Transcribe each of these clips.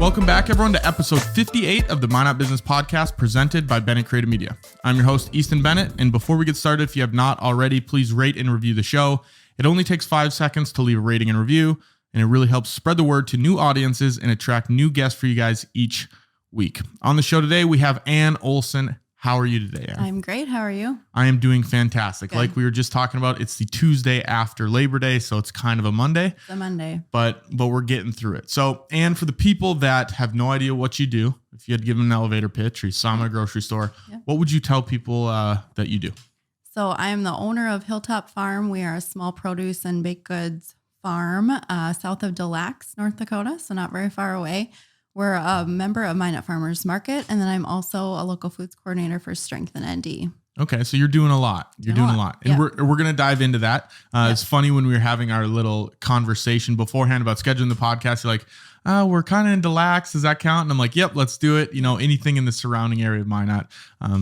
Welcome back, everyone, to episode 58 of the Minot Business Podcast presented by Bennett Creative Media. I'm your host, Easton Bennett, and before we get started, if you have not already, please rate and review the show. It only takes 5 seconds to leave a rating and review, and it really helps spread the word to new audiences and attract new guests for you guys each week. On the show today, we have Ann Olson. How are you today, Ann? I'm great. How are you? I am doing fantastic. Good. Like we were just talking about, it's the Tuesday after Labor Day, so it's kind of a Monday. It's a Monday. But we're getting through it. So, Ann, for the people that have no idea what you do, if you had given an elevator pitch or you saw them at a grocery store, what would you tell people that you do? So I am the owner of Hilltop Farm. We are a small produce and baked goods farm south of Des Lacs, North Dakota, so not very far away. We're a member of Minot Farmers Market, and then I'm also a local foods coordinator for Strength and ND. Okay, so you're doing a lot. You're doing a lot. And we're going to dive into that. It's funny when we were having our little conversation beforehand about scheduling the podcast, you're like, we're kind of in Des Lacs. Does that count? And I'm like, yep, let's do it. You know, anything in the surrounding area of Minot.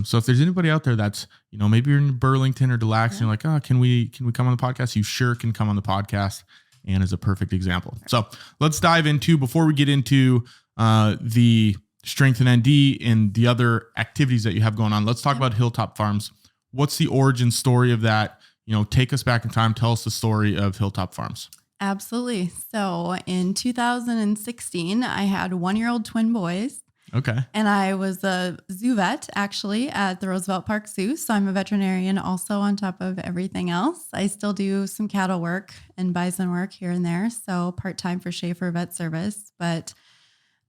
So if there's anybody out there that's, you know, maybe you're in Burlington or Des Lacs and you're like, can we come on the podcast? You sure can come on the podcast. Ann is a perfect example. So let's dive into, before we get into the Strength and ND and the other activities that you have going on, let's talk about Hilltop Farms. What's the origin story of that? You know, take us back in time. Tell us the story of Hilltop Farms. Absolutely. So in 2016, I had 1-year-old twin boys. Okay. And I was a zoo vet actually at the Roosevelt Park Zoo. So I'm a veterinarian also on top of everything else. I still do some cattle work and bison work here and there. So part-time for Schaefer Vet Service. But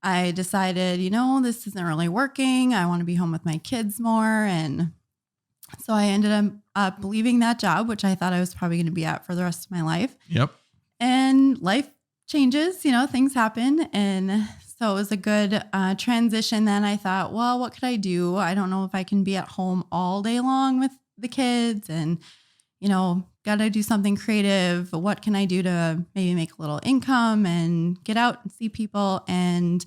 I decided, you know, this isn't really working. I want to be home with my kids more. And so I ended up leaving that job, which I thought I was probably going to be at for the rest of my life. Yep. And life changes, you know, things happen. And so it was a good transition. Then I thought, well, what could I do? I don't know if I can be at home all day long with the kids and, you know, got to do something creative. What can I do to maybe make a little income and get out and see people? And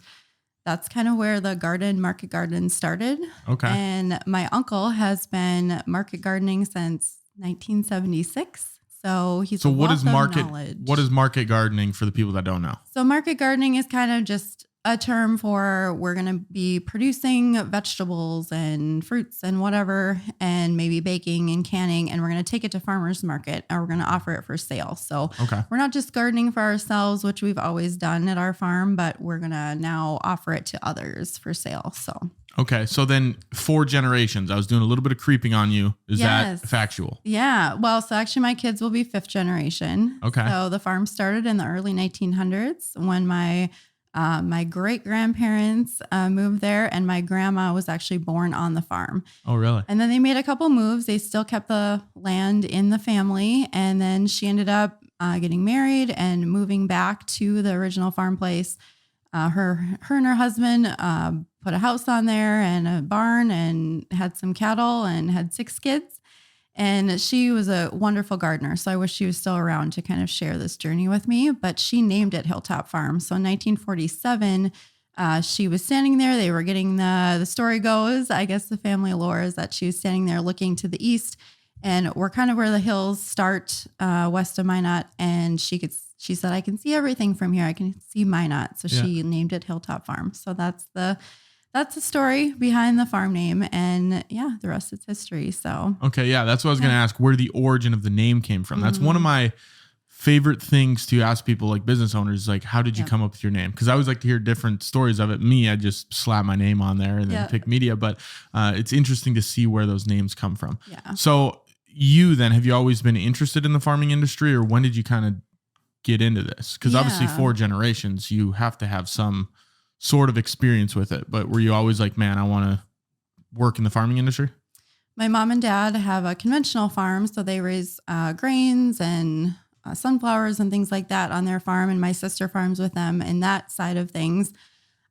that's kind of where the market garden started. Okay. And my uncle has been market gardening since 1976. So he's a wealth of knowledge. What is market gardening for the people that don't know? So market gardening is kind of just a term for we're going to be producing vegetables and fruits and whatever, and maybe baking and canning, and we're going to take it to farmers market and we're going to offer it for sale. So we're not just gardening for ourselves, which we've always done at our farm, but we're going to now offer it to others for sale. So. Okay. So then 4 generations, I was doing a little bit of creeping on you. Is that factual? Yeah. Well, so actually my kids will be 5th generation. Okay. So the farm started in the early 1900s when my great-grandparents moved there, and my grandma was actually born on the farm. Oh, really? And then they made a couple moves. They still kept the land in the family, and then she ended up getting married and moving back to the original farm place. Her and her husband put a house on there and a barn and had some cattle and had 6 kids. And she was a wonderful gardener. So I wish she was still around to kind of share this journey with me. But she named it Hilltop Farm. So in 1947, she was standing there. They were getting the story goes, I guess the family lore is that she was standing there looking to the east. And we're kind of where the hills start west of Minot. And she said, I can see everything from here. I can see Minot. So she named it Hilltop Farm. So that's the story behind the farm name, and the rest is history. So okay, that's what I was going to ask, where the origin of the name came from. That's one of my favorite things to ask people, like business owners, like, how did you come up with your name? Because I always like to hear different stories of it. I just slap my name on there and then pick media, but it's interesting to see where those names come from. Yeah. So you then, have you always been interested in the farming industry, or when did you kind of get into this? Because obviously 4 generations, you have to have some sort of experience with it, but were you always like, man, I want to work in the farming industry? My mom and dad have a conventional farm, so they raise grains and sunflowers and things like that on their farm, and my sister farms with them and that side of things.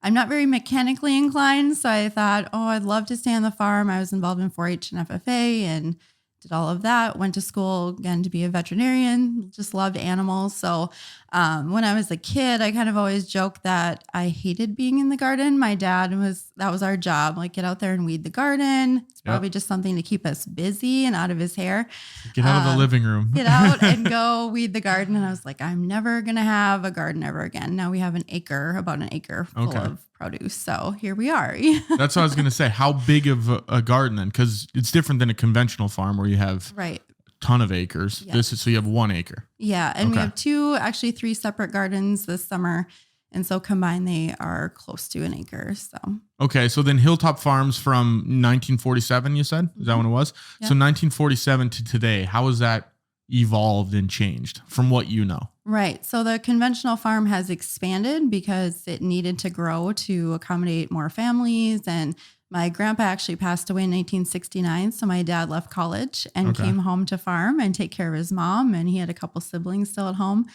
I'm not very mechanically inclined, so I thought, I'd love to stay on the farm. I was involved in 4-H and FFA and did all of that, went to school again to be a veterinarian, just loved animals. So when I was a kid, I kind of always joked that I hated being in the garden. My dad that was our job, like get out there and weed the garden. It's probably just something to keep us busy and out of his hair. Get out of the living room. Get out and go weed the garden. And I was like, I'm never going to have a garden ever again. Now we have about an acre full of produce. So here we are. That's what I was going to say. How big of a garden then? Because it's different than a conventional farm where you have a ton of acres. Yeah. So you have 1 acre. Yeah. And we have 3 separate gardens this summer. And so combined, they are close to an acre. So okay, so then Hilltop Farms from 1947, you said? Is that when it was? Yeah. So 1947 to today, how has that evolved and changed from what you know? Right. So the conventional farm has expanded because it needed to grow to accommodate more families. And my grandpa actually passed away in 1969. So my dad left college and came home to farm and take care of his mom. And he had a couple siblings still at home.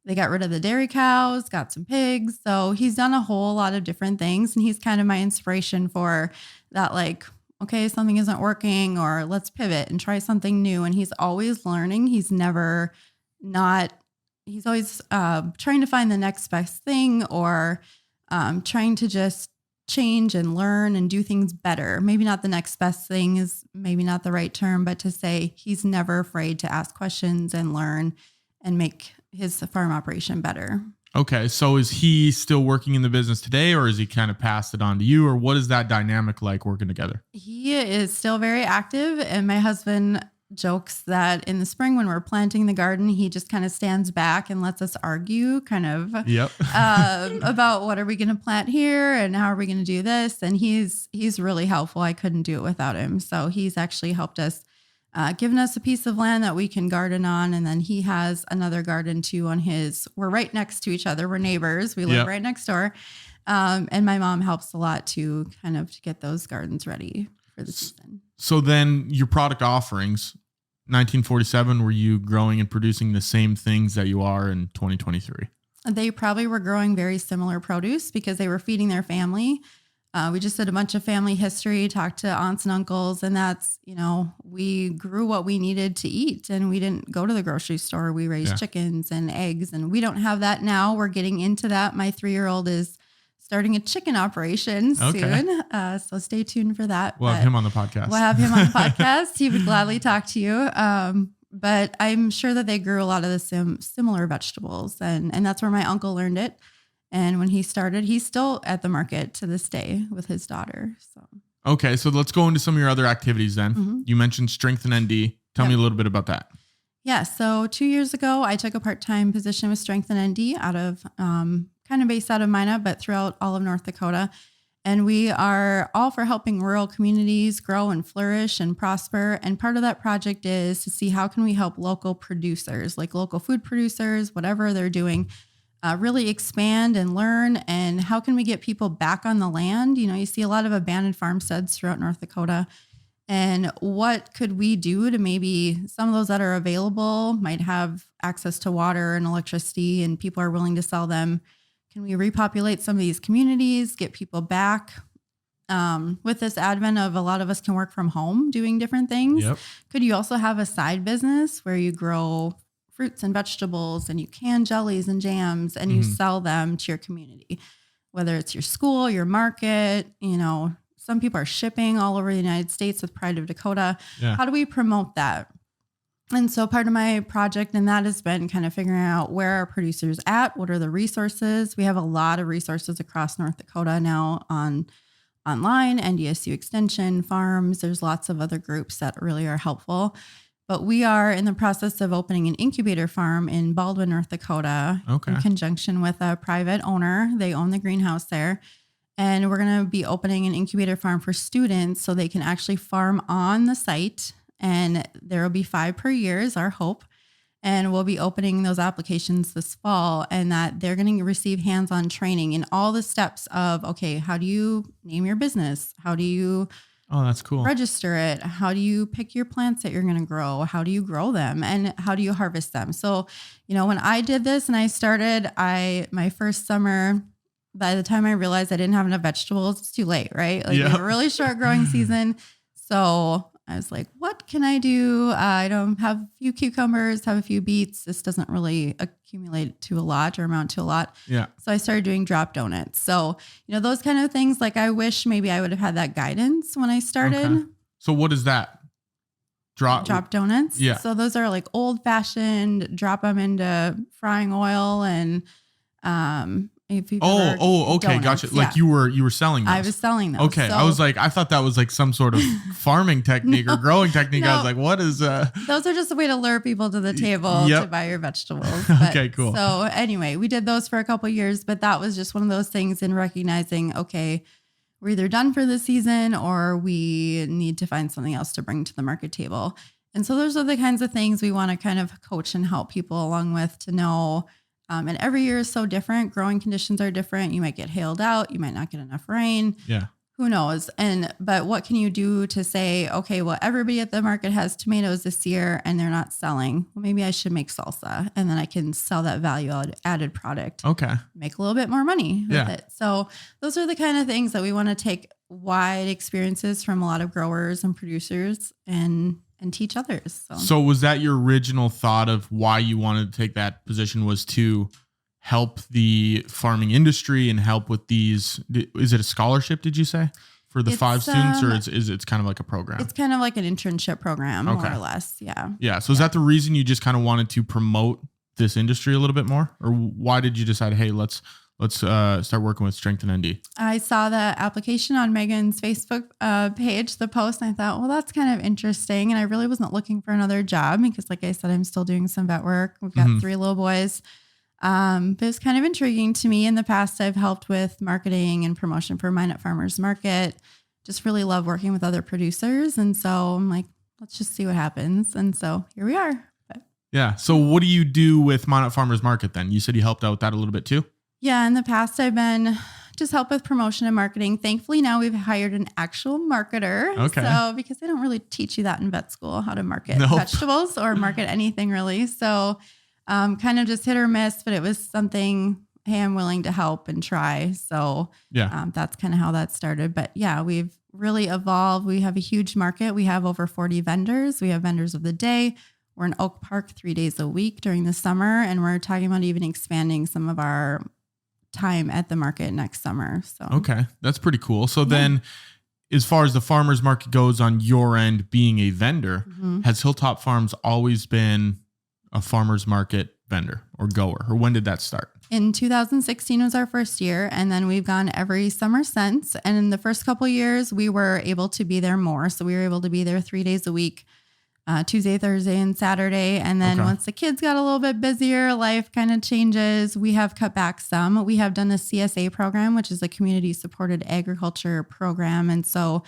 They got rid of the dairy cows, got some pigs. So he's done a whole lot of different things. And he's kind of my inspiration for that, like, okay, something isn't working, or let's pivot and try something new. And he's always learning. He's always trying to find the next best thing, or trying to just change and learn and do things better. Maybe not the next best thing is maybe not the right term, but to say he's never afraid to ask questions and learn and make his farm operation better. Okay. So is he still working in the business today, or is he kind of passed it on to you, or what is that dynamic like working together? He is still very active. And my husband jokes that in the spring when we're planting the garden, he just kind of stands back and lets us argue kind of about what are we going to plant here and how are we going to do this. And he's really helpful. I couldn't do it without him. So he's actually helped us, given us a piece of land that we can garden on. And then he has another garden too we're right next to each other. We're neighbors. We live right next door. And my mom helps a lot to kind of to get those gardens ready for the season. So then your product offerings, 1947, were you growing and producing the same things that you are in 2023? They probably were growing very similar produce because they were feeding their family. We just did a bunch of family history, talked to aunts and uncles, and that's, we grew what we needed to eat, and we didn't go to the grocery store. We raised chickens and eggs, and we don't have that now. We're getting into that. My 3-year-old is starting a chicken operation soon. So stay tuned for that. We'll have him on the podcast. He would gladly talk to you. But I'm sure that they grew a lot of the similar vegetables, and that's where my uncle learned it. And when he started, he's still at the market to this day with his daughter. So okay, so let's go into some of your other activities then. Mm-hmm. You mentioned Strength and ND. Tell me a little bit about that. Yeah, so 2 years ago, I took a part-time position with Strength and ND out of kind of based out of Minot, but throughout all of North Dakota. And we are all for helping rural communities grow and flourish and prosper. And part of that project is to see how can we help local producers, like local food producers, whatever they're doing, really expand and learn. And how can we get people back on the land? You see a lot of abandoned farmsteads throughout North Dakota. And what could we do to maybe some of those that are available might have access to water and electricity and people are willing to sell them. Can we repopulate some of these communities, get people back? With this advent of a lot of us can work from home doing different things. Yep. Could you also have a side business where you grow fruits and vegetables and you can jellies and jams and you sell them to your community, whether it's your school, your market, some people are shipping all over the United States with Pride of Dakota. Yeah. How do we promote that? And so part of my project and that has been kind of figuring out where are producers at, what are the resources. We have a lot of resources across North Dakota now online, NDSU Extension, farms. There's lots of other groups that really are helpful. But we are in the process of opening an incubator farm in Baldwin, North Dakota, in conjunction with a private owner. They own the greenhouse there. And we're going to be opening an incubator farm for students so they can actually farm on the site. And there will be 5 per year is our hope. And we'll be opening those applications this fall, and that they're going to receive hands-on training in all the steps of, okay, how do you name your business? How do you that's cool. register it? How do you pick your plants that you're going to grow? How do you grow them? And how do you harvest them? So, when I did this and I started, my first summer, by the time I realized I didn't have enough vegetables, it's too late, right? Like a really short growing season. So I was like, what can I do? I don't have a few cucumbers, have a few beets. This doesn't really accumulate to a lot or amount to a lot. Yeah. So I started doing drop donuts. So, those kind of things, like I wish maybe I would have had that guidance when I started. So what is that? Drop donuts. Yeah. So those are like old fashioned, drop them into frying oil and, if you've ever okay. donuts, Gotcha. Like you were selling those. I was selling those. Okay. So, I was like, I thought that was like some sort of farming technique or growing technique. I was like, what is those are just a way to lure people to the table to buy your vegetables. Okay, cool. So anyway, we did those for a couple of years, but that was just one of those things in recognizing, okay, we're either done for the season or we need to find something else to bring to the market table. And so those are the kinds of things we want to kind of coach and help people along with to know. And every year is so different. Growing conditions are different. You might get hailed out. You might not get enough rain. Yeah. Who knows? But what can you do to say, okay, well, everybody at the market has tomatoes this year and they're not selling. Well, maybe I should make salsa and then I can sell that value added product. Okay. Make a little bit more money with it. So those are the kind of things that we want to take wide experiences from a lot of growers and producers and teach others. So was that your original thought of why you wanted to take that position, was to help the farming industry and help with these? Is it a scholarship, did you say, for the 5 students, or is it kind of like a program? It's kind of like an internship program, more or less. Yeah. Yeah. So is that the reason you just kind of wanted to promote this industry a little bit more, or why did you decide, hey, let's start working with Strength and ND? I saw the application on Megan's Facebook page, the post, and I thought, well, that's kind of interesting. And I really wasn't looking for another job because, like I said, I'm still doing some vet work. We've got 3 little boys. But it was kind of intriguing to me. In the past, I've helped with marketing and promotion for Minot Farmers Market. Just really love working with other producers. And so I'm like, let's just see what happens. And so here we are. Yeah. So what do you do with Minot Farmers Market then? You said you helped out with that a little bit too? Yeah, in the past, I've been just help with promotion and marketing. Thankfully, now we've hired an actual marketer. Okay. So because they don't really teach you that in vet school, how to market vegetables or market anything really. So kind of just hit or miss, but it was something, hey, I'm willing to help and try. So that's kind of how that started. But yeah, we've really evolved. We have a huge market. We have over 40 vendors. We have vendors of the day. We're in Oak Park 3 days a week during the summer. And we're talking about even expanding some of our time at the market next summer. So okay, that's pretty cool. So then, as far as the farmers market goes on your end, being a vendor, has Hilltop Farms always been a farmers market vendor or goer, or when did that start? In 2016 was our first year, and then we've gone every summer since. And in the first couple of years, we were able to be there more. So we were able to be there 3 days a week, Tuesday, Thursday, and Saturday. And then once the kids got a little bit busier, life kind of changes. We have cut back some. We have done a CSA program, which is a community supported agriculture program. And so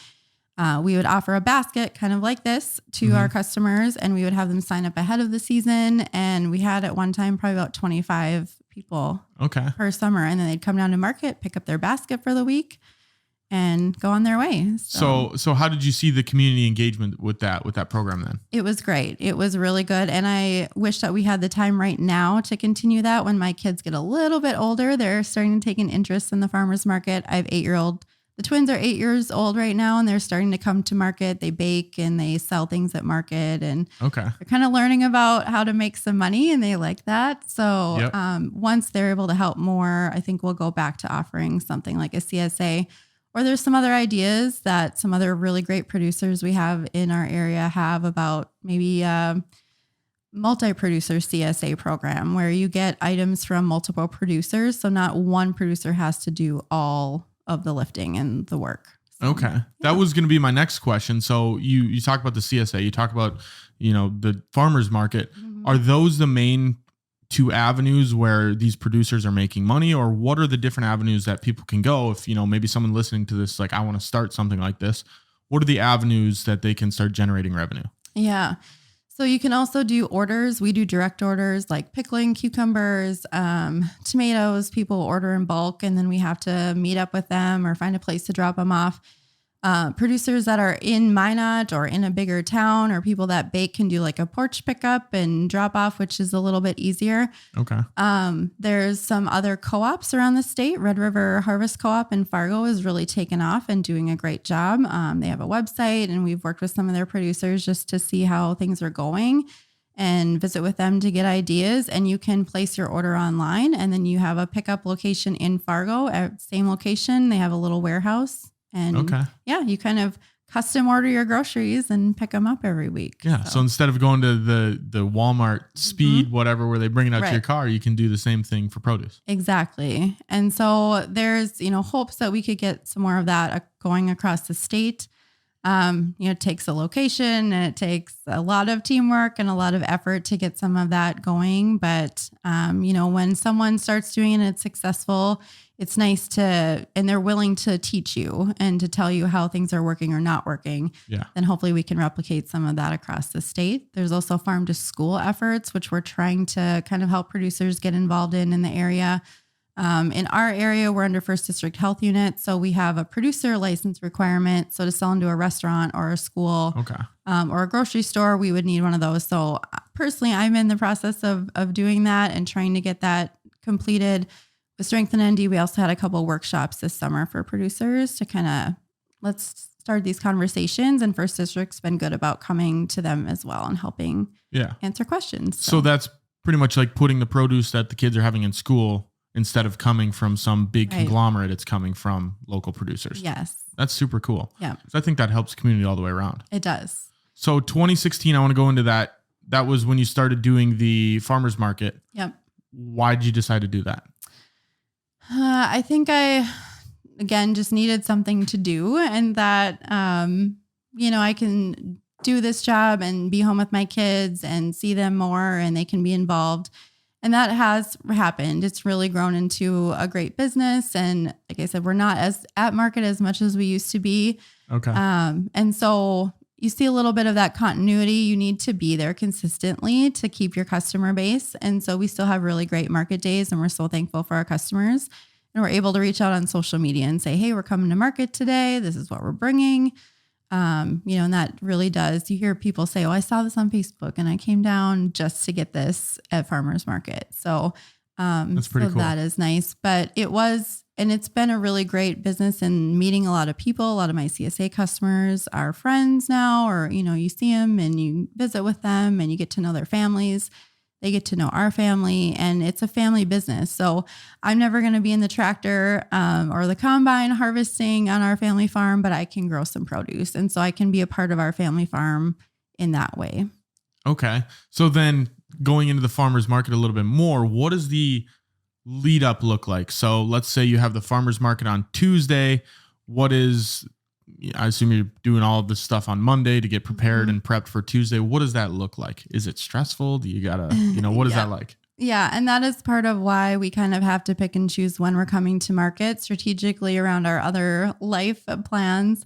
we would offer a basket kind of like this to our customers, and we would have them sign up ahead of the season. And we had at one time probably about 25 people per summer. And then they'd come down to market, pick up their basket for the week, and go on their way. So how did you see the community engagement with that program then? It was great. It was really good. And I wish that we had the time right now to continue that. When my kids get a little bit older, they're starting to take an interest in the farmers market. I have 8-year-old. The twins are 8 years old right now, and they're starting to come to market. They bake and they sell things at market, and they're kind of learning about how to make some money, and they like that. So once they're able to help more, I think we'll go back to offering something like a CSA. Or there's some other ideas that some other really great producers we have in our area have about maybe a multi-producer CSA program where you get items from multiple producers. So not one producer has to do all of the lifting and the work. So, that was going to be my next question. So you talk about the CSA, you talk about, the farmers market. Are those the main 2 avenues where these producers are making money, or what are the different avenues that people can go if, maybe someone listening to this, like, I want to start something like this? What are the avenues that they can start generating revenue? Yeah. So you can also do orders. We do direct orders like pickling cucumbers, tomatoes. People order in bulk, and then we have to meet up with them or find a place to drop them off. Producers that are in Minot or in a bigger town, or people that bake, can do like a porch pickup and drop off, which is a little bit easier. There's some other co-ops around the state. Red River Harvest Co-op in Fargo is really taken off and doing a great job. They have a website, and we've worked with some of their producers just to see how things are going and visit with them to get ideas. And you can place your order online, and then you have a pickup location in Fargo at same location. They have a little warehouse. And you kind of custom order your groceries and pick them up every week. Yeah. So instead of going to the Walmart speed, whatever, where they bring it out to your car, you can do the same thing for produce. Exactly. And so there's, hopes that we could get some more of that going across the state. It takes a location and it takes a lot of teamwork and a lot of effort to get some of that going. But, when someone starts doing it and it's successful, it's nice and they're willing to teach you and to tell you how things are working or not working. Yeah. Then hopefully we can replicate some of that across the state. There's also farm to school efforts, which we're trying to kind of help producers get involved in the area. In our area, we're under First District Health Unit. So we have a producer license requirement. So to sell into a restaurant or a school or a grocery store, we would need one of those. So personally, I'm in the process of doing that and trying to get that completed. With Strength and ND, we also had a couple of workshops this summer for producers to kind of let's start these conversations. And First District's been good about coming to them as well and helping answer questions. So that's pretty much like putting the produce that the kids are having in school. Instead of coming from some big conglomerate, it's coming from local producers. Yes. That's super cool. Yeah. I think that helps the community all the way around. It does. So 2016, I want to go into that. That was when you started doing the farmers market. Yep. Why did you decide to do that? I think I, again, just needed something to do and that, I can do this job and be home with my kids and see them more and they can be involved. And that has happened. It's really grown into a great business. And like I said, we're not as at market as much as we used to be. Okay. And so you see a little bit of that continuity. You need to be there consistently to keep your customer base. And so we still have really great market days and we're so thankful for our customers. And we're able to reach out on social media and say, hey, we're coming to market today. This is what we're bringing. And that really does. You hear people say, oh, I saw this on Facebook and I came down just to get this at farmers market. So, that's pretty cool. That is nice, but it's been a really great business and meeting a lot of people. A lot of my CSA customers are friends now, or, you see them and you visit with them and you get to know their families. They get to know our family and it's a family business. So I'm never going to be in the tractor or the combine harvesting on our family farm, but I can grow some produce. And so I can be a part of our family farm in that way. Okay. So then going into the farmer's market a little bit more, what does the lead up look like? So let's say you have the farmer's market on Tuesday. I assume you're doing all of this stuff on Monday to get prepared and prepped for Tuesday. What does that look like? Is it stressful? Do you gotta, what is that like? Yeah. And that is part of why we kind of have to pick and choose when we're coming to market strategically around our other life plans.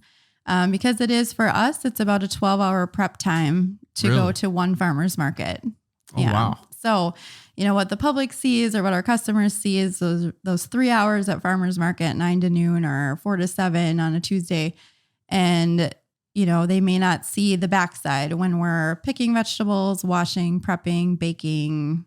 Because it is for us, it's about a 12-hour prep time to go to one farmer's market. Oh, wow. So, what the public sees or what our customers see is those 3 hours at farmer's market, 9 to noon or 4 to 7 on a Tuesday. And, they may not see the backside when we're picking vegetables, washing, prepping, baking,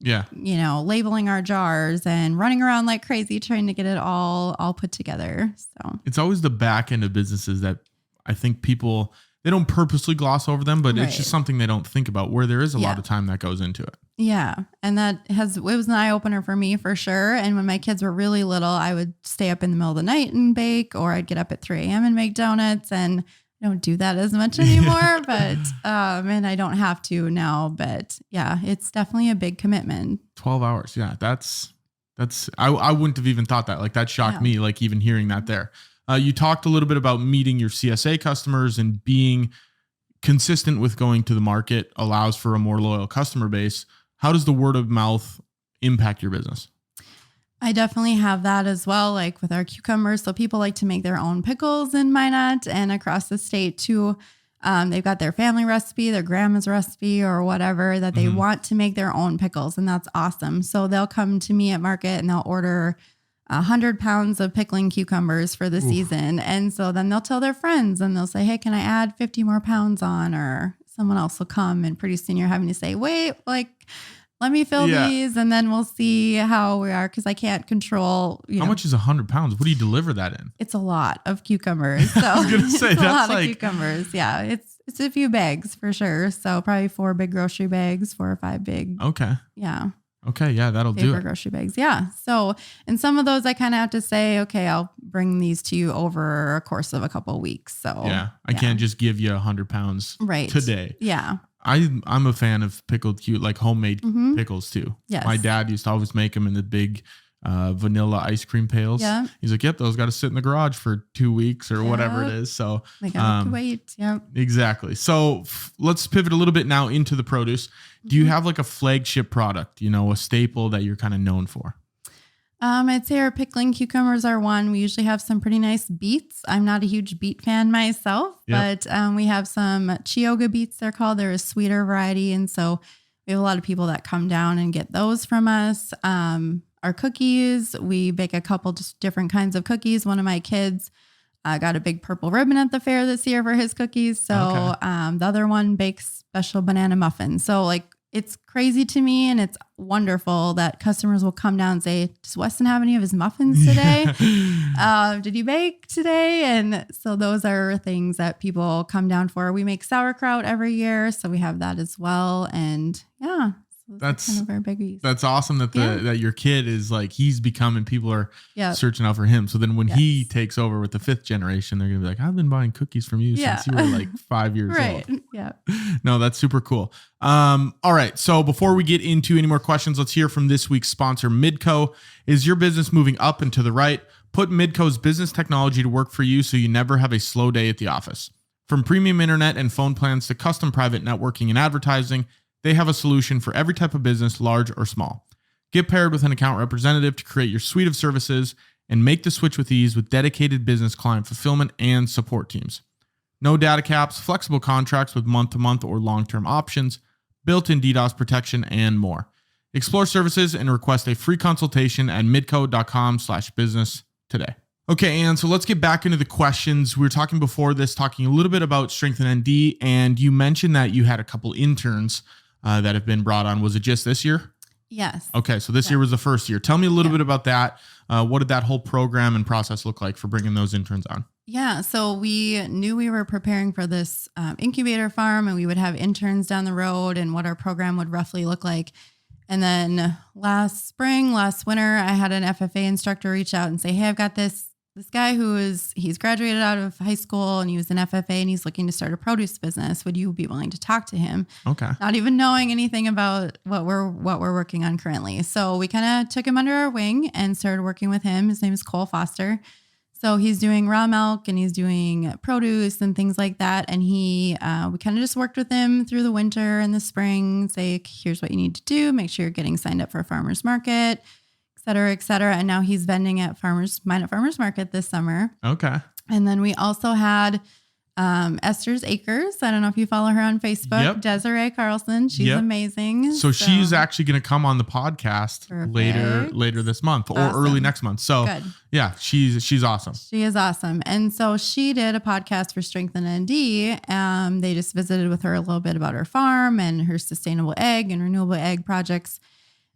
labeling our jars and running around like crazy, trying to get it all put together. So it's always the back end of businesses that I think people, they don't purposely gloss over them, but it's just something they don't think about where there is a lot of time that goes into it. Yeah. And it was an eye opener for me for sure. And when my kids were really little, I would stay up in the middle of the night and bake, or I'd get up at 3 a.m. and make donuts, and I don't do that as much anymore, but, and I don't have to now, but yeah, it's definitely a big commitment. 12 hours. Yeah. I wouldn't have even thought that. Like that shocked me, like even hearing that there. You talked a little bit about meeting your CSA customers and being consistent with going to the market allows for a more loyal customer base. How does the word of mouth impact your business? I definitely have that as well, like with our cucumbers. So people like to make their own pickles in Minot and across the state too. They've got their family recipe, their grandma's recipe, or whatever that they want to make their own pickles. And that's awesome. So they'll come to me at market and they'll order 100 pounds of pickling cucumbers for the season. And so then they'll tell their friends and they'll say, hey, can I add 50 more pounds on? Or someone else will come, and pretty soon you're having to say, wait, let me fill these and then we'll see how we are. Cause I can't control, how much is 100 pounds? What do you deliver that in? It's a lot of cucumbers. So I was going to say, it's a lot of cucumbers. Yeah. It's a few bags for sure. So probably 4 big grocery bags, 4 or 5 big. Okay. Yeah. Okay. Yeah, that'll do paper it. grocery bags. Yeah. So, and some of those I kind of have to say, okay, I'll bring these to you over a course of a couple of weeks. So yeah, I can't just give you 100 pounds today. Yeah. I'm a fan of pickled like homemade pickles too. Yes. My dad used to always make them in the big vanilla ice cream pails. Yeah. He's like, yep, those got to sit in the garage for 2 weeks or whatever it is. So they got to wait. Yep. Exactly. So let's pivot a little bit now into the produce. Do you have like a flagship product, a staple that you're kind of known for? I'd say our pickling cucumbers are one. We usually have some pretty nice beets. I'm not a huge beet fan myself, but we have some Chioggia beets, they're called. They're a sweeter variety. And so we have a lot of people that come down and get those from us. Our cookies, we bake a couple just different kinds of cookies. One of my kids got a big purple ribbon at the fair this year for his cookies. So the other one bakes special banana muffins. So like, it's crazy to me, and it's wonderful that customers will come down and say, does Weston have any of his muffins today? Did you bake today? And so those are things that people come down for. We make sauerkraut every year, so we have that as well. And yeah. That's kind of our biggies. That's awesome that that your kid is like, he's becoming, people are searching out for him. So then when he takes over with the 5th generation, they're gonna be like, I've been buying cookies from you since you were like 5 years old. Yeah. No, that's super cool. All right. So before we get into any more questions, let's hear from this week's sponsor, Midco. Is your business moving up and to the right? Put Midco's business technology to work for you so you never have a slow day at the office. From premium internet and phone plans to custom private networking and advertising, they have a solution for every type of business, large or small. Get paired with an account representative to create your suite of services and make the switch with ease with dedicated business client fulfillment and support teams. No data caps, flexible contracts with month-to-month or long-term options, built-in DDoS protection, and more. Explore services and request a free consultation at midco.com/business today. Okay, Ann, so let's get back into the questions. We were talking before this, talking a little bit about Strengthen ND, and you mentioned that you had a couple interns that have been brought on. Was it just this year? Yes. Okay, so this year was the first year. Tell me a little bit about that. What did that whole program and process look like for bringing those interns on? Yeah, so we knew we were preparing for this incubator farm, and we would have interns down the road and what our program would roughly look like. And then last winter, I had an FFA instructor reach out and say, hey, I've got this guy he's graduated out of high school and he was an FFA and he's looking to start a produce business. Would you be willing to talk to him? Okay. Not even knowing anything about what we're working on currently. So we kind of took him under our wing and started working with him. His name is Cole Foster. So he's doing raw milk and he's doing produce and things like that. And we kind of just worked with him through the winter and the spring, say, here's what you need to do. Make sure you're getting signed up for a farmer's market, et cetera, et cetera. And now he's vending at Minot Farmers Market this summer. Okay. And then we also had Esther's Acres. I don't know if you follow her on Facebook. Yep. Desiree Carlson. She's amazing. So she's actually going to come on the podcast later this month or early next month. So yeah, she's awesome. She is awesome. And so she did a podcast for Strengthen ND. They just visited with her a little bit about her farm and her sustainable egg and renewable egg projects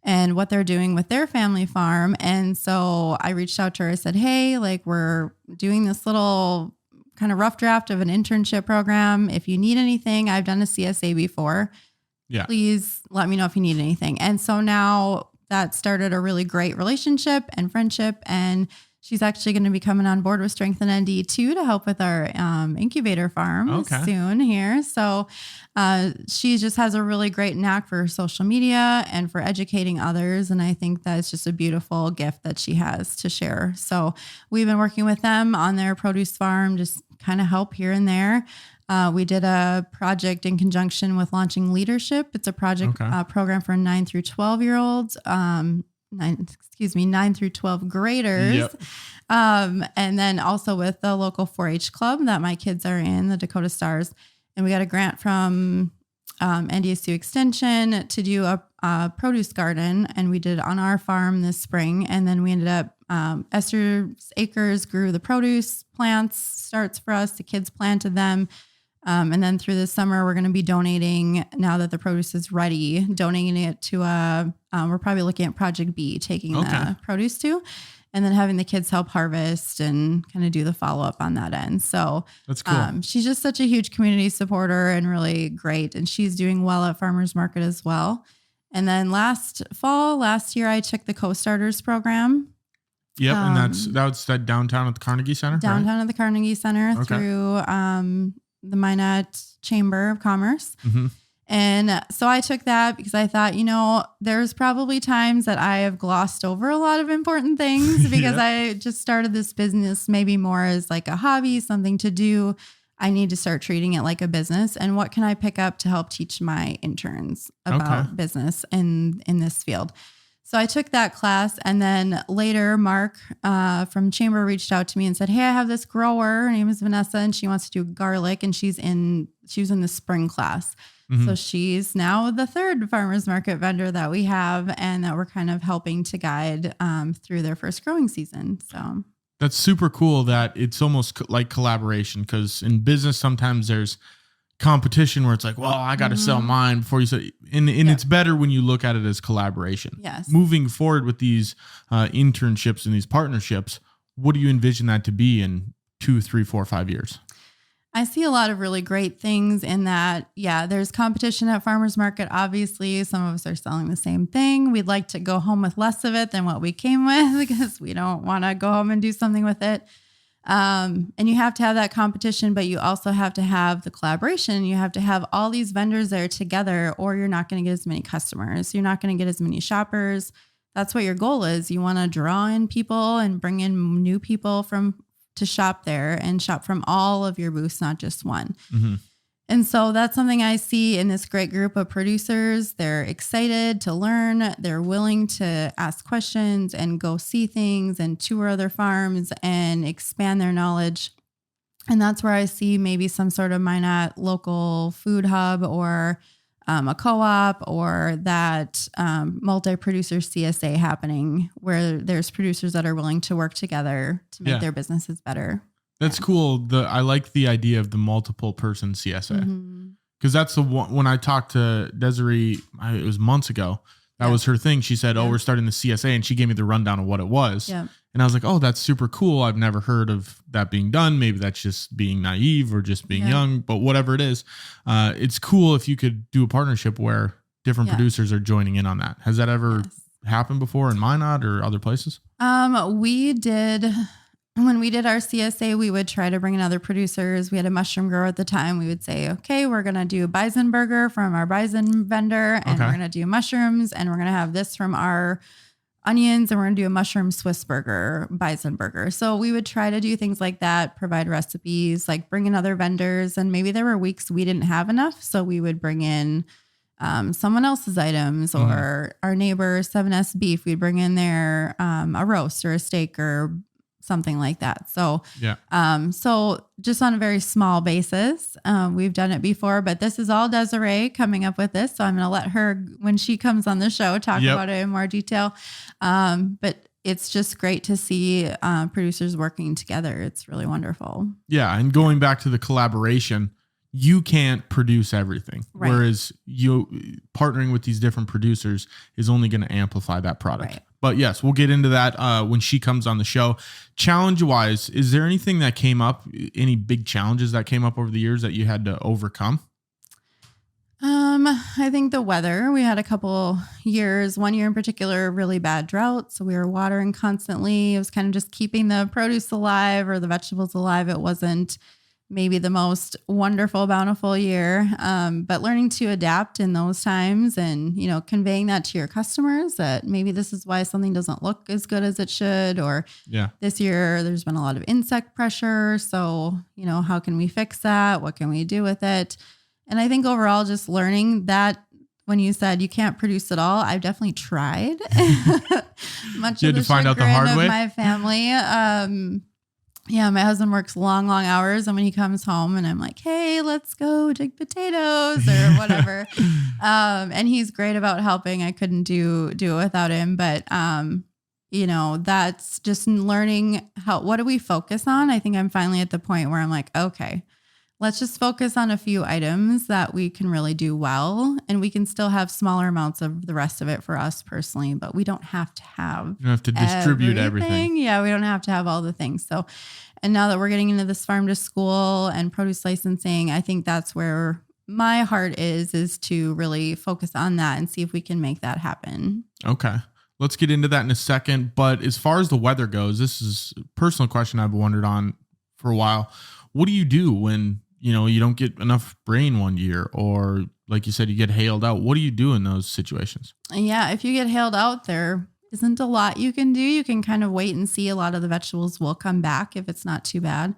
and what they're doing with their family farm. And so I reached out to her. I said, hey, like we're doing this little kind of rough draft of an internship program. If you need anything, I've done a CSA before. Yeah. Please let me know if you need anything. And so now that started a really great relationship and friendship. And she's actually going to be coming on board with Strengthen ND too to help with our incubator farm soon here. So she just has a really great knack for social media and for educating others. And I think that's just a beautiful gift that she has to share. So we've been working with them on their produce farm, just kind of help here and there. We did a project in conjunction with Launching Leadership. It's a project program for 9 through 12 year olds. 9 through 12 graders. Yep. And then also with the local 4-H club that my kids are in, the Dakota Stars. And we got a grant from NDSU Extension to do a produce garden. And we did on our farm this spring. And then we ended up, Esther's Acres grew the produce plants, starts for us. The kids planted them. And then through the summer, we're going to be donating, now that the produce is ready, donating it to we're probably looking at Project B, taking the produce to, and then having the kids help harvest and kind of do the follow-up on that end. So that's cool. She's just such a huge community supporter and really great. And she's doing well at Farmers Market as well. And then last year, I took the Co-Starters program. Yep. And that was that downtown at the Carnegie Center? Downtown at the Carnegie Center through the Minot Chamber of Commerce. Mm-hmm. And so I took that because I thought, there's probably times that I have glossed over a lot of important things because I just started this business maybe more as like a hobby, something to do. I need to start treating it like a business. And what can I pick up to help teach my interns about business in this field? So I took that class, and then later Mark from Chamber reached out to me and said, hey, I have this grower. Her name is Vanessa, and she wants to do garlic, and she was in the spring class. Mm-hmm. So she's now the third farmers market vendor that we have and that we're kind of helping to guide through their first growing season. So that's super cool that it's almost like collaboration, because in business, sometimes there's competition where it's like, well, I got to sell mine before you say, and it's better when you look at it as collaboration. Yes. Moving forward with these internships and these partnerships, what do you envision that to be in 2, 3, 4, 5 years? I see a lot of really great things in that. Yeah, there's competition at farmers market. Obviously, some of us are selling the same thing. We'd like to go home with less of it than what we came with because we don't want to go home and do something with it. And you have to have that competition, but you also have to have the collaboration. You have to have all these vendors there together, or you're not going to get as many customers. You're not going to get as many shoppers. That's what your goal is. You want to draw in people and bring in new people to shop there and shop from all of your booths, not just one. Mm-hmm. And so that's something I see in this great group of producers. They're excited to learn. They're willing to ask questions and go see things and tour other farms and expand their knowledge. And that's where I see maybe some sort of Minot local food hub or a co-op or that multi-producer CSA happening where there's producers that are willing to work together to make their businesses better. That's cool. I like the idea of the multiple person CSA because that's the one. When I talked to Desiree, it was months ago. That was her thing. She said, "Oh, we're starting the CSA," and she gave me the rundown of what it was. Yeah. And I was like, "Oh, that's super cool. I've never heard of that being done. Maybe that's just being naive or just being young, but whatever it is, it's cool if you could do a partnership where different producers are joining in on that." Has that ever happened before in Minot or other places? We did. When we did our CSA, we would try to bring in other producers. We had a mushroom grower at the time. We would say, okay, we're going to do bison burger from our bison vendor, and we're going to do mushrooms, and we're going to have this from our onions, and we're going to do a mushroom Swiss burger, bison burger. So we would try to do things like that, provide recipes, like bring in other vendors. And maybe there were weeks we didn't have enough. So we would bring in someone else's items or our neighbor 7S beef. We'd bring in their a roast or a steak or something like that. So, so just on a very small basis, we've done it before, but this is all Desiree coming up with this. So I'm going to let her, when she comes on the show, talk about it in more detail. But it's just great to see producers working together. It's really wonderful. Yeah. And going back to the collaboration, you can't produce everything. Right. Whereas you partnering with these different producers is only going to amplify that product. Right. But yes, we'll get into that when she comes on the show. Challenge-wise, is there anything that came up, any big challenges that came up over the years that you had to overcome? I think the weather. We had a couple years, one year in particular, really bad drought. So we were watering constantly. It was kind of just keeping the produce alive or the vegetables alive. It wasn't maybe the most wonderful, bountiful year, but learning to adapt in those times and, conveying that to your customers that maybe this is why something doesn't look as good as it should, or this year there's been a lot of insect pressure. So, how can we fix that? What can we do with it? And I think overall just learning that when you said you can't produce it all, I've definitely tried. Much you of had to find out the hard way. My family. My husband works long, long hours. And when he comes home and I'm like, hey, let's go dig potatoes or whatever. And he's great about helping. I couldn't do it without him. But, that's just learning what do we focus on? I think I'm finally at the point where I'm like, okay, let's just focus on a few items that we can really do well. And we can still have smaller amounts of the rest of it for us personally, but we don't have to have. You don't have to distribute everything. Yeah, we don't have to have all the things. So, and now that we're getting into this farm to school and produce licensing, I think that's where my heart is to really focus on that and see if we can make that happen. Okay. Let's get into that in a second. But as far as the weather goes, this is a personal question I've wondered on for a while. What do you do when, you don't get enough rain one year, or like you said, you get hailed out? What do you do in those situations? Yeah. If you get hailed out, there isn't a lot you can do. You can kind of wait and see. A lot of the vegetables will come back if it's not too bad.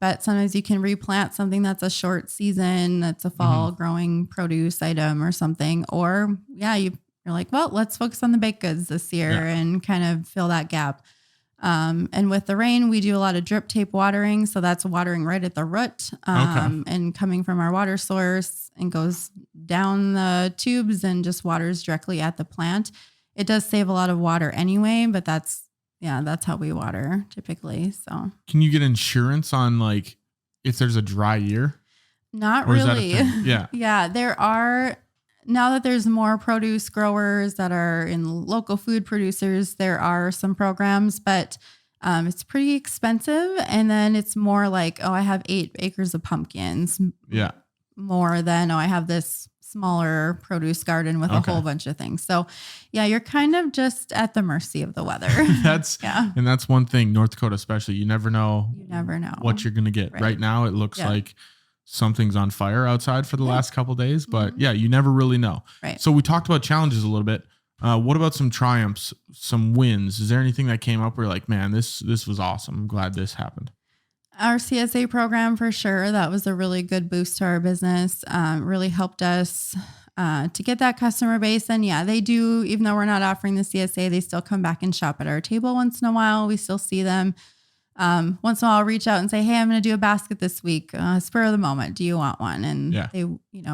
But sometimes you can replant something that's a short season, that's a fall growing produce item or something. Or you're like, well, let's focus on the baked goods this year and kind of fill that gap. And with the rain, we do a lot of drip tape watering. So that's watering right at the root, and coming from our water source and goes down the tubes and just waters directly at the plant. It does save a lot of water anyway, but that's how we water typically. So can you get insurance on like if there's a dry year? Not really. Yeah. Yeah. There are, now that there's more produce growers that are in local food producers, there are some programs, but it's pretty expensive. And then it's more like, I have 8 acres of pumpkins. Yeah. More than, I have this smaller produce garden with a whole bunch of things. So you're kind of just at the mercy of the weather. And that's one thing, North Dakota especially, you never know what you're going to get. Right now it looks like something's on fire outside for the last couple of days, but you never really know. Right. So we talked about challenges a little bit. What about some triumphs, some wins? Is there anything that came up where you're like, man, this was awesome. I'm glad this happened? Our CSA program, for sure. That was a really good boost to our business. Really helped us to get that customer base. And they do, even though we're not offering the CSA, they still come back and shop at our table once in a while. We still see them. Once in a while, I'll reach out and say, hey, I'm going to do a basket this week. Spur of the moment. Do you want one? And they,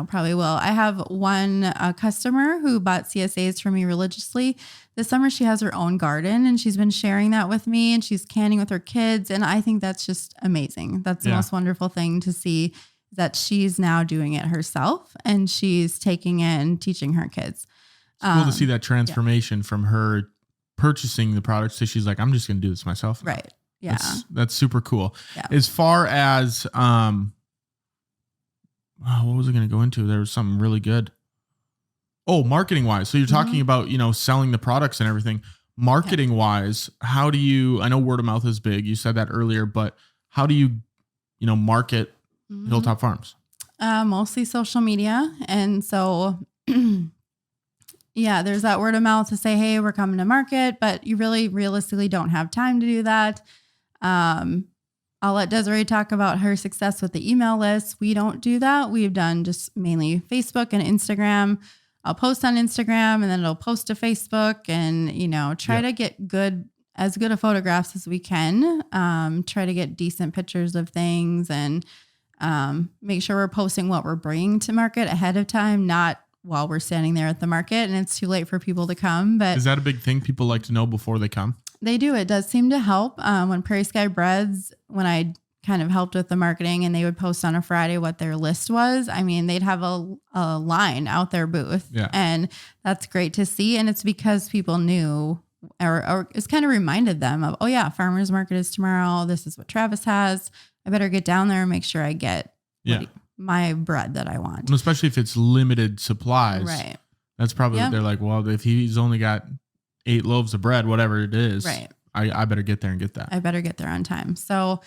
probably will. I have one customer who bought CSAs from me religiously. This summer, she has her own garden and she's been sharing that with me, and she's canning with her kids. And I think that's just amazing. That's the most wonderful thing to see, that she's now doing it herself and she's taking it and teaching her kids. It's cool to see that transformation from her purchasing the products to she's like, I'm just going to do this myself now. Right. Yeah. That's super cool. Yeah. As far as, what was I going to go into? There was something really good. Oh, marketing wise. So you're talking about, selling the products and everything. Marketing wise, how do you, I know word of mouth is big. You said that earlier, but how do you, market Hilltop Farms? Mostly social media. And so, there's that word of mouth to say, hey, we're coming to market, but you really realistically don't have time to do that. I'll let Desiree talk about her success with the email list. We don't do that. We've done just mainly Facebook and Instagram. I'll post on Instagram and then it'll post to Facebook, and, try to get as good of photographs as we can. Try to get decent pictures of things, and make sure we're posting what we're bringing to market ahead of time, not while we're standing there at the market and it's too late for people to come. But is that a big thing people like to know before they come? They do. It does seem to help. When Prairie Sky Breads, when I kind of helped with the marketing, and they would post on a Friday what their list was, I mean, they'd have a line out their booth. Yeah. And that's great to see. And it's because people knew, or it's kind of reminded them of, farmers market is tomorrow. This is what Travis has. I better get down there and make sure I get my bread that I want. And especially if it's limited supplies. Right. That's probably, they're like, well, if he's only got 8 loaves of bread, whatever it is, right, I better get there and get that. I better get there on time. So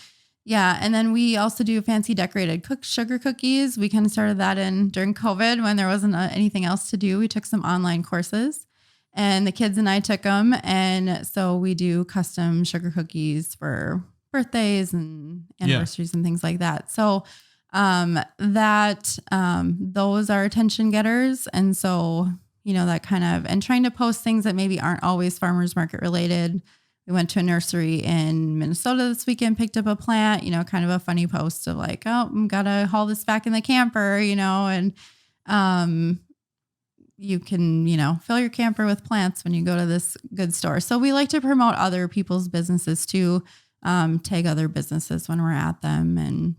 and then we also do fancy decorated sugar cookies. We kind of started that during COVID when there wasn't anything else to do. We took some online courses, and the kids and I took them. And so we do custom sugar cookies for birthdays and anniversaries and things like that. So those are attention getters. And so, that kind of, and trying to post things that maybe aren't always farmers market related. We went to a nursery in Minnesota this weekend, picked up a plant, kind of a funny post of like, oh, I'm gotta haul this back in the camper, and you can, fill your camper with plants when you go to this good store. So we like to promote other people's businesses too, tag other businesses when we're at them. And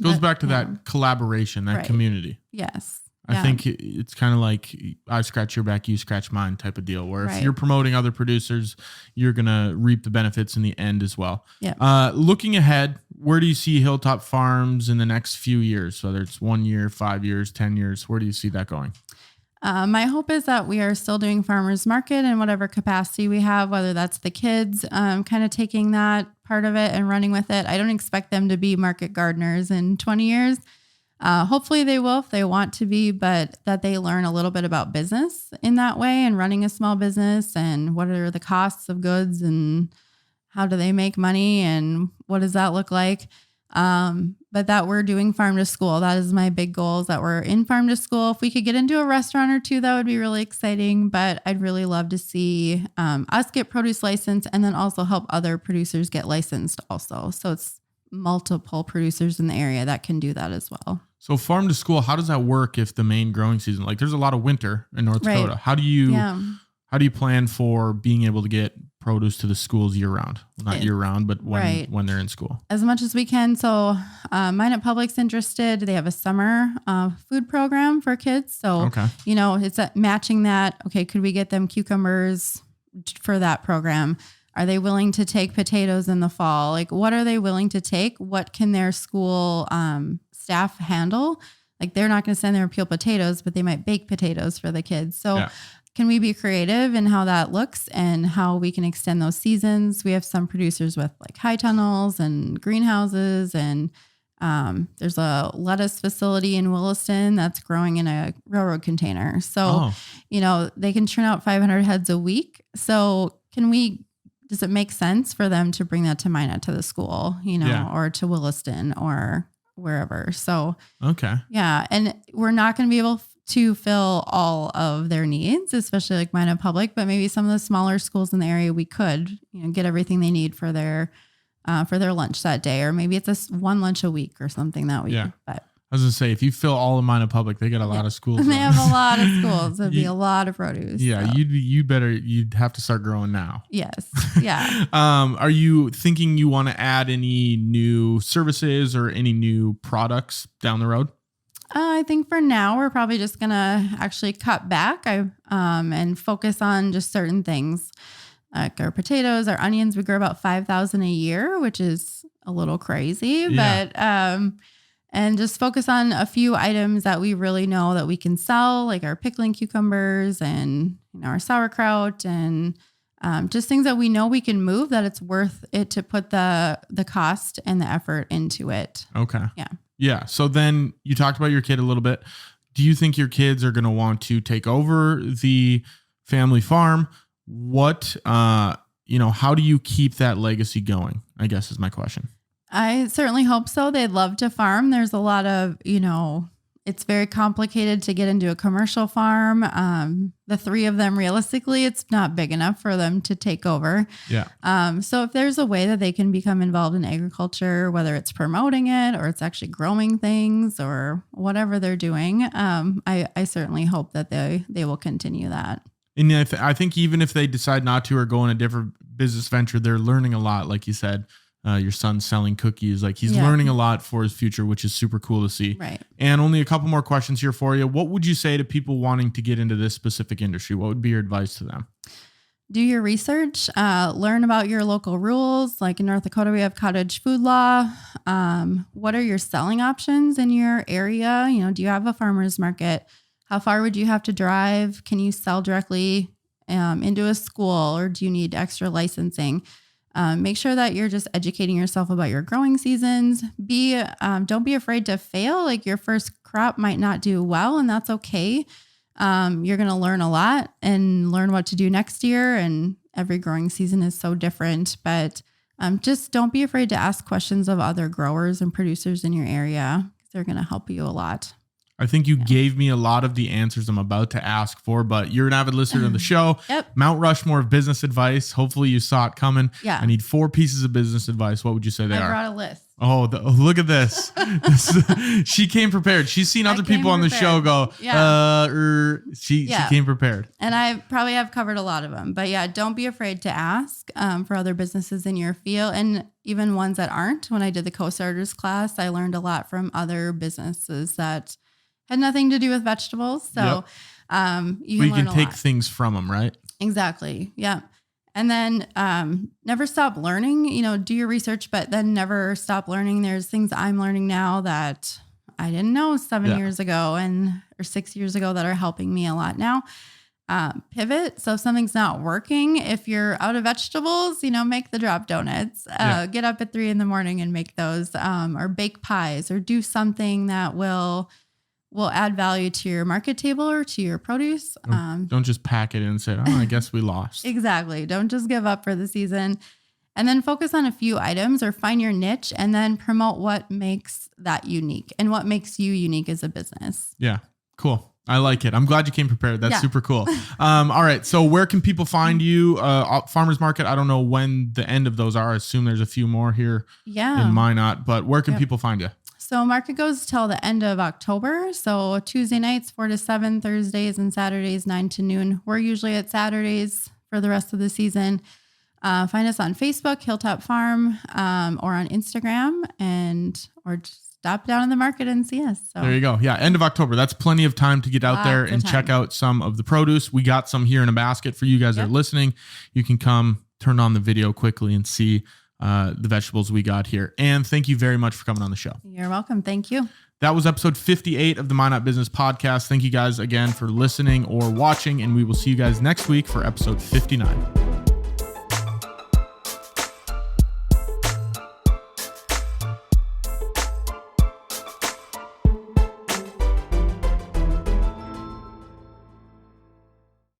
goes back to that collaboration, that community. Yes. I think it's kind of like I scratch your back, you scratch mine type of deal, where if Right. you're promoting other producers, you're going to reap the benefits in the end as well. Yeah. Looking ahead, where do you see Hilltop Farms in the next few years? Whether it's 1 year, 5 years, 10 years, where do you see that going? My hope is that we are still doing farmers market in whatever capacity we have, whether that's the kids, kind of taking that part of it and running with it. I don't expect them to be market gardeners in 20 years. Hopefully they will if they want to be, but that they learn a little bit about business in that way and running a small business and what are the costs of goods and how do they make money and what does that look like? But that we're doing farm to school. That is my big goal, is that we're in farm to school. If we could get into a restaurant or two, that would be really exciting, but I'd really love to see us get produce license and then also help other producers get licensed also. So it's multiple producers in the area that can do that as well. So farm to school, how does that work if the main growing season, like there's a lot of winter in North Dakota. Right. How do you plan for being able to get produce to the schools year round? Not year round, but when they're in school. As much as we can. So Minot Public's interested. They have a summer food program for kids. So, it's matching that. Okay, could we get them cucumbers for that program? Are they willing to take potatoes in the fall? Like, what are they willing to take? What can their school staff handle? Like, they're not going to send there and peel potatoes, but they might bake potatoes for the kids. So can we be creative in how that looks and how we can extend those seasons? We have some producers with like high tunnels and greenhouses, and there's a lettuce facility in Williston that's growing in a railroad container. So, they can churn out 500 heads a week. So does it make sense for them to bring that to Minot, to the school, or to Williston or wherever? So, and we're not going to be able to fill all of their needs, especially like Minot Public, but maybe some of the smaller schools in the area, we could, get everything they need for their lunch that day, or maybe it's one lunch a week or something that week. Yeah. But I was gonna say, if you fill all of Minot Public, they got a lot of schools. They have a lot of schools. It'd be a lot of produce. Yeah, so. you'd have to start growing now. Yes. Yeah. Are you thinking you want to add any new services or any new products down the road? I think for now we're probably just gonna actually cut back and focus on just certain things. Like our potatoes, our onions, we grow about 5,000 a year, which is a little crazy, but and just focus on a few items that we really know that we can sell, like our pickling cucumbers and our sauerkraut and just things that we know we can move, that it's worth it to put the cost and the effort into it. Okay. Yeah. Yeah. So then you talked about your kid a little bit. Do you think your kids are going to want to take over the family farm? What, how do you keep that legacy going? I guess is my question. I certainly hope so. They'd love to farm. There's a lot of, it's very complicated to get into a commercial farm. The three of them, realistically, it's not big enough for them to take over. Yeah. So if there's a way that they can become involved in agriculture, whether it's promoting it or it's actually growing things or whatever they're doing, I certainly hope that they will continue that. And I think even if they decide not to or go in a different business venture, they're learning a lot. Like you said, your son's selling cookies. Like he's learning a lot for his future, which is super cool to see. Right. And only a couple more questions here for you. What would you say to people wanting to get into this specific industry? What would be your advice to them? Do your research, learn about your local rules. Like in North Dakota, we have cottage food law. What are your selling options in your area? Do you have a farmer's market? How far would you have to drive? Can you sell directly into a school, or do you need extra licensing? Make sure that you're just educating yourself about your growing seasons. Don't be afraid to fail. Like your first crop might not do well, and that's okay. You're going to learn a lot and learn what to do next year. And every growing season is so different, but just don't be afraid to ask questions of other growers and producers in your area. They're going to help you a lot. I think you gave me a lot of the answers I'm about to ask for, but you're an avid listener to the show. Yep. Mount Rushmore of business advice. Hopefully you saw it coming. Yeah. I need 4 pieces of business advice. What would you say they are? I brought a list. Oh, look at this. She came prepared. She's seen other people on the show go, she came prepared. And I probably have covered a lot of them, but don't be afraid to ask for other businesses in your field, and even ones that aren't. When I did the co-starters class, I learned a lot from other businesses that had nothing to do with vegetables. So you can take things from them, right? Exactly. Yeah. And then never stop learning, do your research, but then never stop learning. There's things I'm learning now that I didn't know 7 years ago or 6 years ago that are helping me a lot now. Pivot. So if something's not working, if you're out of vegetables, make the drop donuts, get up at 3 a.m. and make those, or bake pies, or do something that will add value to your market table or to your produce. Don't just pack it in and say, oh, I guess we lost. Exactly. Don't just give up for the season. And then focus on a few items or find your niche and then promote what makes that unique and what makes you unique as a business. Yeah. Cool. I like it. I'm glad you came prepared. That's super cool. All right. So where can people find you? Farmers Market. I don't know when the end of those are. I assume there's a few more here in Minot, but where can people find you? So market goes till the end of October. So Tuesday nights, 4 to 7, Thursdays and Saturdays, 9 to noon. We're usually at Saturdays for the rest of the season. Find us on Facebook, Hilltop Farm, or on Instagram, or just stop down in the market and see us. So. There you go. Yeah. End of October. That's plenty of time to get out there and check out some of the produce. We got some here in a basket for you guys that are listening. You can come turn on the video quickly and see the vegetables we got here. And thank you very much for coming on the show. You're welcome. Thank you. That was episode 58 of the Minot Business Podcast. Thank you guys again for listening or watching, and we will see you guys next week for episode 59.